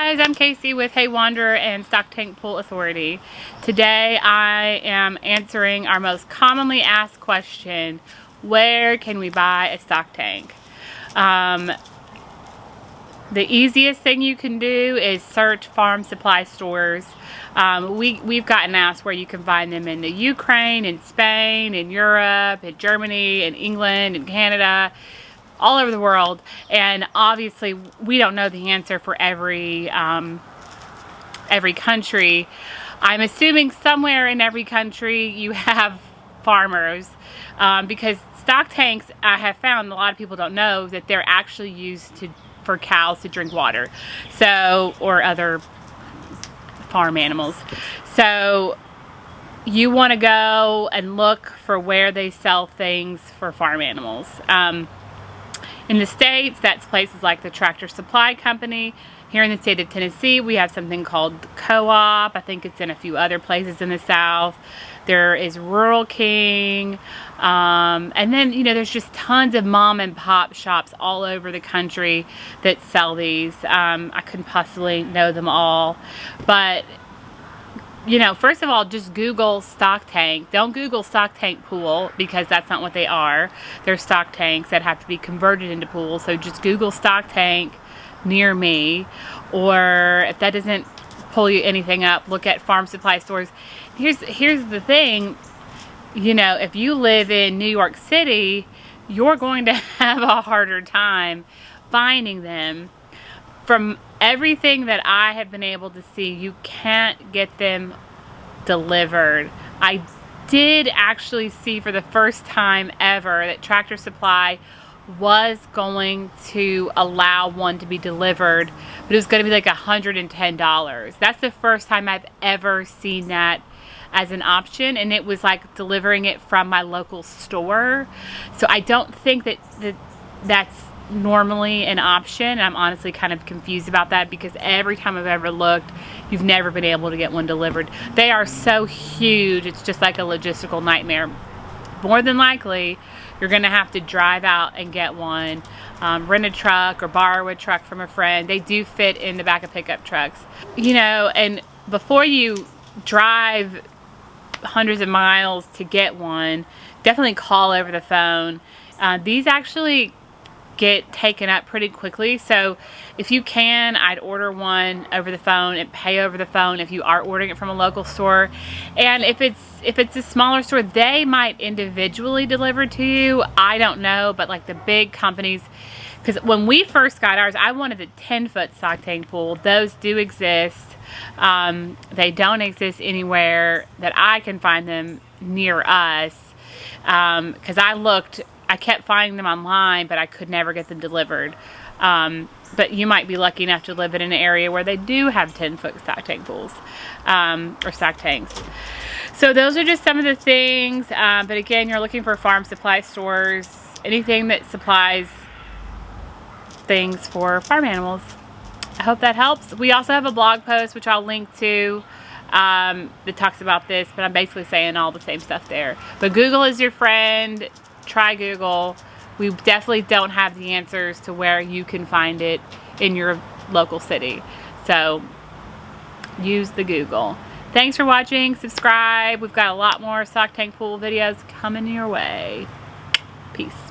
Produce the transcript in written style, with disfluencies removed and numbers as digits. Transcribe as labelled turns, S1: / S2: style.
S1: guys, I'm Casey with Hey Wanderer and Stock Tank Pool Authority. Today I am answering our most commonly asked question: where can we buy a stock tank? The easiest thing you can do is search farm supply stores. We've gotten asked where you can find them in the Ukraine, in Spain, in Europe, in Germany, in England, in Canada, all over the world. And obviously we don't know the answer for every country. I'm assuming somewhere in every country you have farmers, because stock tanks, I have found a lot of people don't know that they're actually used for cows to drink water, or other farm animals. So you want to go and look for where they sell things for farm animals. In the States, that's places like the Tractor Supply Company. Here in the state of Tennessee, we have something called Co-op. I think it's in a few other places in the South. There is Rural King. And then, there's just tons of mom and pop shops all over the country that sell these. I couldn't possibly know them all. But, first of all, just Google stock tank. Don't Google stock tank pool, because that's not what they are. They're stock tanks that have to be converted into pools. So just Google stock tank near me, or if that doesn't pull you anything up, look at farm supply stores. Here's the thing, if you live in New York City, you're going to have a harder time finding them. From everything that I have been able to see, you can't get them delivered. I did actually see for the first time ever that Tractor Supply was going to allow one to be delivered, but it was going to be like $110. That's the first time I've ever seen that as an option, and it was like delivering it from my local store. So I don't think that's normally an option. I'm honestly kind of confused about that, because every time I've ever looked, you've never been able to get one delivered. They are so huge, it's just like a logistical nightmare. More than likely, you're going to have to drive out and get one, rent a truck or borrow a truck from a friend. They do fit in the back of pickup trucks. And before you drive hundreds of miles to get one, definitely call over the phone. These actually get taken up pretty quickly, so if you can, I'd order one over the phone and pay over the phone if you are ordering it from a local store. And if it's a smaller store, they might individually deliver to you. I don't know, but like the big companies, because when we first got ours, I wanted a 10-foot stock tank pool. Those do exist. They don't exist anywhere that I can find them near us, because I kept finding them online, but I could never get them delivered. But you might be lucky enough to live in an area where they do have 10-foot stock tank pools, or stock tanks. So those are just some of the things. But again, you're looking for farm supply stores, anything that supplies things for farm animals. I hope that helps. We also have a blog post, which I'll link to, that talks about this, but I'm basically saying all the same stuff there. But Google is your friend. Try Google. We definitely don't have the answers to where you can find it in your local city. So use the Google. Thanks for watching. Subscribe. We've got a lot more stock tank pool videos coming your way. Peace.